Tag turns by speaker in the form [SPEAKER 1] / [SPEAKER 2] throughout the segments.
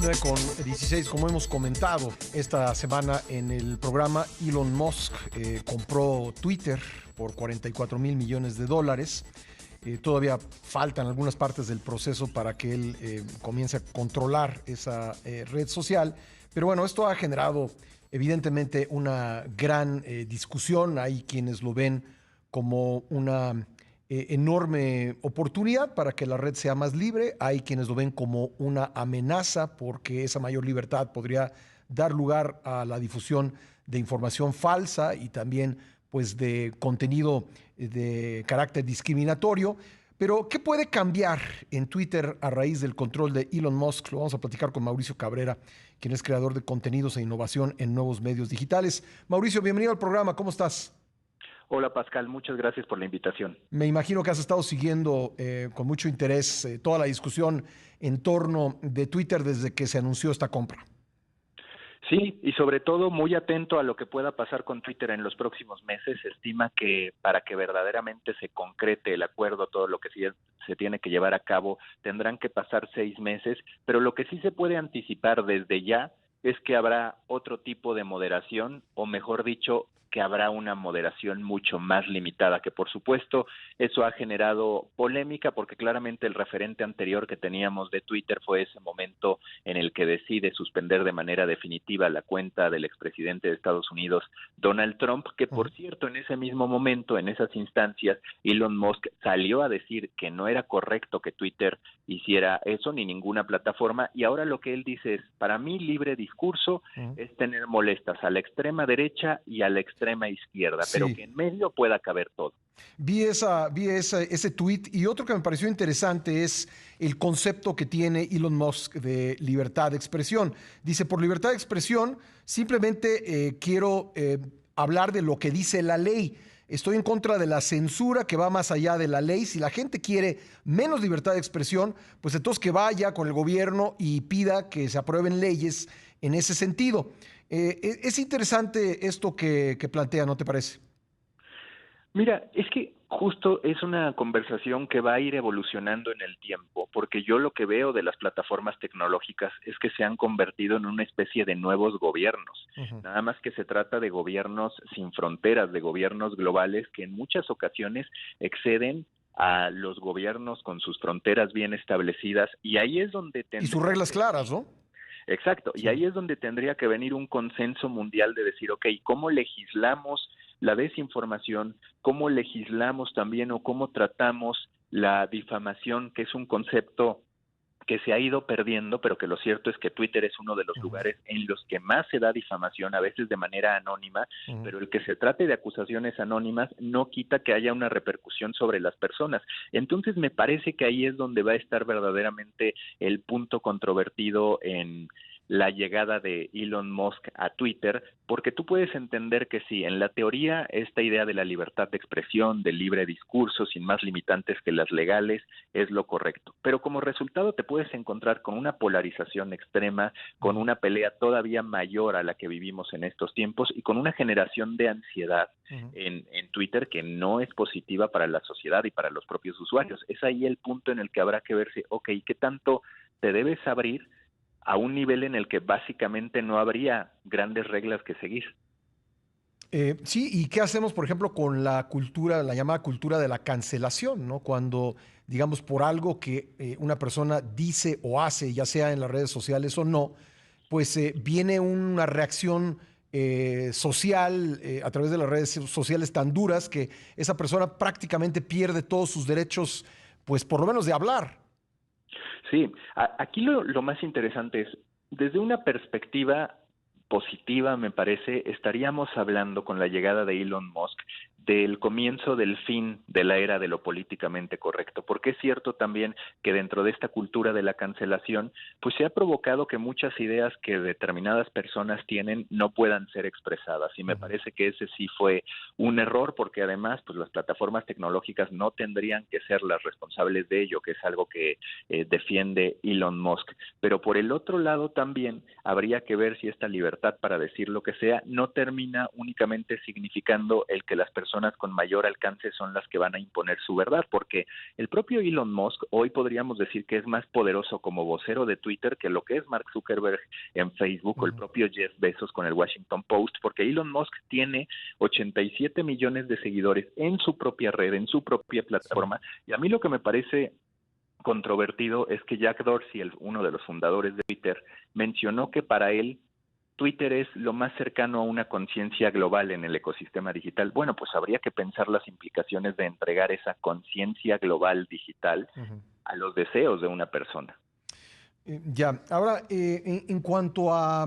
[SPEAKER 1] 9:16, como hemos comentado esta semana en el programa, Elon Musk compró Twitter por $44,000 millones. Todavía faltan algunas partes del proceso para que él comience a controlar esa red social. Pero bueno, esto ha generado evidentemente una gran discusión. Hay quienes lo ven como una enorme oportunidad para que la red sea más libre. Hay quienes lo ven como una amenaza porque esa mayor libertad podría dar lugar a la difusión de información falsa y también pues de contenido de carácter discriminatorio. Pero, ¿qué puede cambiar en Twitter a raíz del control de Elon Musk? Lo vamos a platicar con Mauricio Cabrera, quien es creador de contenidos e innovación en nuevos medios digitales. Mauricio, bienvenido al programa. ¿Cómo estás?
[SPEAKER 2] Hola Pascal, muchas gracias por la invitación.
[SPEAKER 1] Me imagino que has estado siguiendo con mucho interés toda la discusión en torno de Twitter desde que se anunció esta compra.
[SPEAKER 2] Sí, y sobre todo muy atento a lo que pueda pasar con Twitter en los próximos meses. Se estima que para que verdaderamente se concrete el acuerdo, todo lo que se tiene que llevar a cabo, tendrán que pasar 6 meses, pero lo que sí se puede anticipar desde ya es que habrá otro tipo de moderación, o mejor dicho, que habrá una moderación mucho más limitada, que por supuesto eso ha generado polémica porque claramente el referente anterior que teníamos de Twitter fue ese momento en el que decide suspender de manera definitiva la cuenta del expresidente de Estados Unidos, Donald Trump, que por cierto en ese mismo momento, en esas instancias, Elon Musk salió a decir que no era correcto que Twitter hiciera eso ni ninguna plataforma, y ahora lo que él dice es: para mí libre discurso es tener molestas a la extrema derecha y a la extrema izquierda,
[SPEAKER 1] Sí.
[SPEAKER 2] pero que en medio pueda caber todo.
[SPEAKER 1] Ese tweet, y otro que me pareció interesante es el concepto que tiene Elon Musk de libertad de expresión. Dice: por libertad de expresión simplemente quiero hablar de lo que dice la ley. Estoy en contra de la censura que va más allá de la ley. Si la gente quiere menos libertad de expresión, pues entonces que vaya con el gobierno y pida que se aprueben leyes en ese sentido. Es interesante esto que plantea, ¿no te parece?
[SPEAKER 2] Mira, es que justo es una conversación que va a ir evolucionando en el tiempo, porque yo lo que veo de las plataformas tecnológicas es que se han convertido en una especie de nuevos gobiernos. Nada más que se trata de gobiernos sin fronteras, de gobiernos globales que en muchas ocasiones exceden a los gobiernos con sus fronteras bien establecidas, y ahí es donde
[SPEAKER 1] Y sus reglas claras, ¿no?
[SPEAKER 2] Exacto,
[SPEAKER 1] Sí.
[SPEAKER 2] y ahí es donde tendría que venir un consenso mundial de decir, ok, ¿cómo legislamos la desinformación? ¿Cómo legislamos también o cómo tratamos la difamación, que es un concepto que se ha ido perdiendo, pero que lo cierto es que Twitter es uno de los lugares en los que más se da difamación, a veces de manera anónima, pero el que se trate de acusaciones anónimas no quita que haya una repercusión sobre las personas. Entonces me parece que ahí es donde va a estar verdaderamente el punto controvertido en la llegada de Elon Musk a Twitter, porque tú puedes entender que sí, en la teoría esta idea de la libertad de expresión, del libre discurso, sin más limitantes que las legales, es lo correcto. Pero como resultado te puedes encontrar con una polarización extrema, con una pelea todavía mayor a la que vivimos en estos tiempos y con una generación de ansiedad en Twitter que no es positiva para la sociedad y para los propios usuarios. Es ahí el punto en el que habrá que verse, ok, ¿qué tanto te debes abrir a un nivel en el que básicamente no habría grandes reglas que seguir?
[SPEAKER 1] Sí, ¿y qué hacemos, por ejemplo, con la cultura, la llamada cultura de la cancelación, ¿no? Cuando, digamos, por algo que una persona dice o hace, ya sea en las redes sociales o no, pues viene una reacción social a través de las redes sociales tan duras que esa persona prácticamente pierde todos sus derechos, pues por lo menos de hablar.
[SPEAKER 2] Sí, aquí lo más interesante es, desde una perspectiva positiva, me parece, estaríamos hablando con la llegada de Elon Musk del comienzo del fin de la era de lo políticamente correcto, porque es cierto también que dentro de esta cultura de la cancelación, pues se ha provocado que muchas ideas que determinadas personas tienen no puedan ser expresadas, y me parece que ese sí fue un error, porque además pues las plataformas tecnológicas no tendrían que ser las responsables de ello, que es algo que defiende Elon Musk. Pero por el otro lado también habría que ver si esta libertad para decir lo que sea no termina únicamente significando el que las personas personas con mayor alcance son las que van a imponer su verdad, porque el propio Elon Musk hoy podríamos decir que es más poderoso como vocero de Twitter que lo que es Mark Zuckerberg en Facebook o el propio Jeff Bezos con el Washington Post, porque Elon Musk tiene 87 millones de seguidores en su propia red, en su propia plataforma, y a mí lo que me parece controvertido es que Jack Dorsey, uno de los fundadores de Twitter, mencionó que para él Twitter es lo más cercano a una conciencia global en el ecosistema digital. Bueno, pues habría que pensar las implicaciones de entregar esa conciencia global digital a los deseos de una persona.
[SPEAKER 1] Ya, ahora en cuanto a,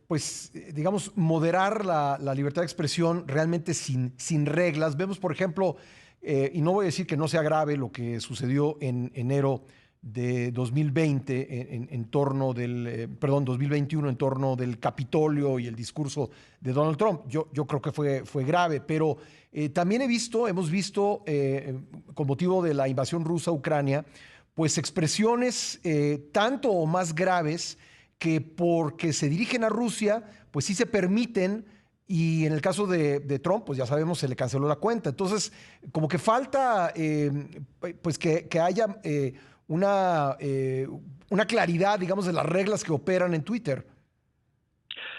[SPEAKER 1] pues, digamos, moderar la libertad de expresión realmente sin reglas, vemos, por ejemplo, y no voy a decir que no sea grave lo que sucedió en enero de 2020 en torno del, perdón, 2021 en torno del Capitolio y el discurso de Donald Trump. Yo creo que fue grave, pero también hemos visto, con motivo de la invasión rusa a Ucrania, pues expresiones tanto o más graves que porque se dirigen a Rusia, pues sí se permiten, y en el caso de Trump, pues ya sabemos, se le canceló la cuenta. Entonces, como que falta pues que haya una claridad, digamos, de las reglas que operan en Twitter.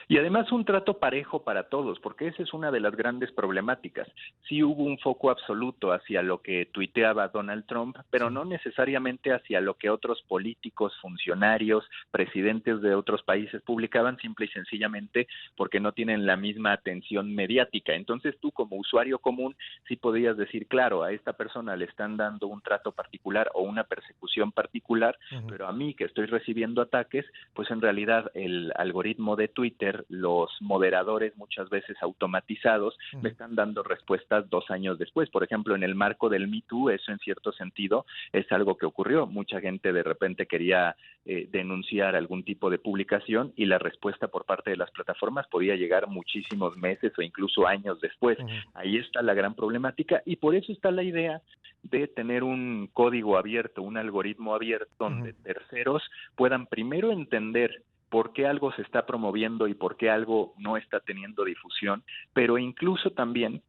[SPEAKER 2] Y además un trato parejo para todos, porque esa es una de las grandes problemáticas. Sí hubo un foco absoluto hacia lo que tuiteaba Donald Trump, pero no necesariamente hacia lo que otros políticos, funcionarios, presidentes de otros países publicaban, simple y sencillamente porque no tienen la misma atención mediática. Entonces tú como usuario común sí podías decir, claro, a esta persona le están dando un trato particular o una persecución particular, pero a mí que estoy recibiendo ataques, pues en realidad el algoritmo de Twitter, los moderadores muchas veces automatizados me están dando respuestas 2 años después. Por ejemplo, en el marco del Me Too, eso en cierto sentido es algo que ocurrió. Mucha gente de repente quería denunciar algún tipo de publicación y la respuesta por parte de las plataformas podía llegar muchísimos meses o incluso años después. Ahí está la gran problemática y por eso está la idea de tener un código abierto, un algoritmo abierto donde terceros puedan primero entender por qué algo se está promoviendo y por qué algo no está teniendo difusión, pero incluso también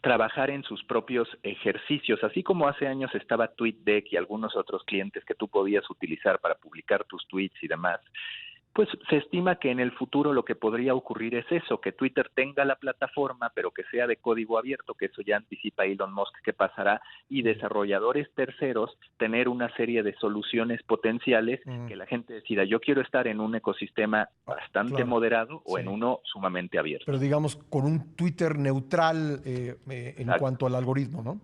[SPEAKER 2] trabajar en sus propios ejercicios, así como hace años estaba TweetDeck y algunos otros clientes que tú podías utilizar para publicar tus tweets y demás. Pues se estima que en el futuro lo que podría ocurrir es eso, que Twitter tenga la plataforma, pero que sea de código abierto, que eso ya anticipa Elon Musk que pasará, y desarrolladores terceros tener una serie de soluciones potenciales que la gente decida, yo quiero estar en un ecosistema bastante moderado o en uno sumamente abierto.
[SPEAKER 1] Pero digamos, con un Twitter neutral en cuanto al algoritmo, ¿no?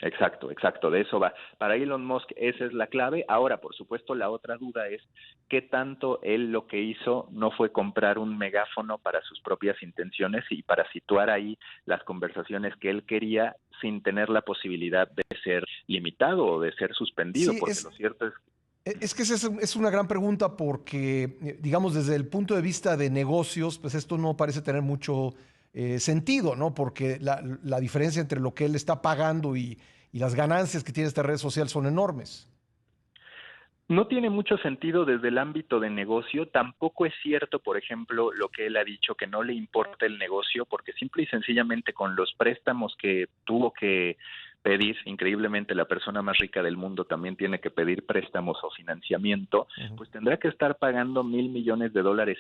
[SPEAKER 2] Exacto, de eso va. Para Elon Musk esa es la clave. Ahora, por supuesto, la otra duda es qué tanto él lo que hizo no fue comprar un megáfono para sus propias intenciones y para situar ahí las conversaciones que él quería sin tener la posibilidad de ser limitado o de ser suspendido, porque lo cierto es
[SPEAKER 1] que esa es una gran pregunta porque, digamos, desde el punto de vista de negocios, pues esto no parece tener mucho sentido, ¿no? Porque la diferencia entre lo que él está pagando y las ganancias que tiene esta red social son enormes.
[SPEAKER 2] No tiene mucho sentido desde el ámbito de negocio. Tampoco es cierto, por ejemplo, lo que él ha dicho, que no le importa el negocio, porque simple y sencillamente con los préstamos que tuvo que pedir, increíblemente la persona más rica del mundo también tiene que pedir préstamos o financiamiento, pues tendrá que estar pagando $1,000 millones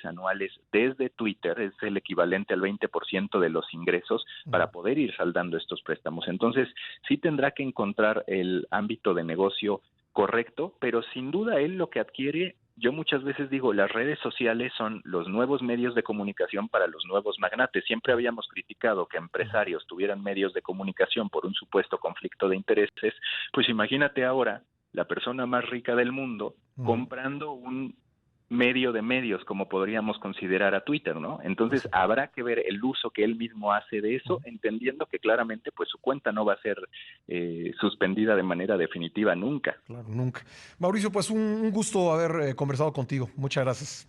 [SPEAKER 2] anuales desde Twitter, es el equivalente al 20% de los ingresos para poder ir saldando estos préstamos. Entonces, sí tendrá que encontrar el ámbito de negocio correcto, pero sin duda él lo que adquiere, yo muchas veces digo, las redes sociales son los nuevos medios de comunicación para los nuevos magnates. Siempre habíamos criticado que empresarios tuvieran medios de comunicación por un supuesto conflicto de intereses, pues imagínate ahora la persona más rica del mundo comprando un medio de medios, como podríamos considerar a Twitter, ¿no? Entonces habrá que ver el uso que él mismo hace de eso, entendiendo que claramente pues su cuenta no va a ser suspendida de manera definitiva nunca.
[SPEAKER 1] Claro, nunca. Mauricio, pues un gusto haber conversado contigo. Muchas gracias.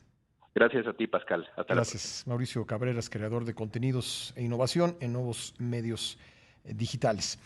[SPEAKER 2] Gracias a ti, Pascal. Hasta
[SPEAKER 1] Gracias. Mauricio Cabreras, creador de contenidos e innovación en nuevos medios digitales.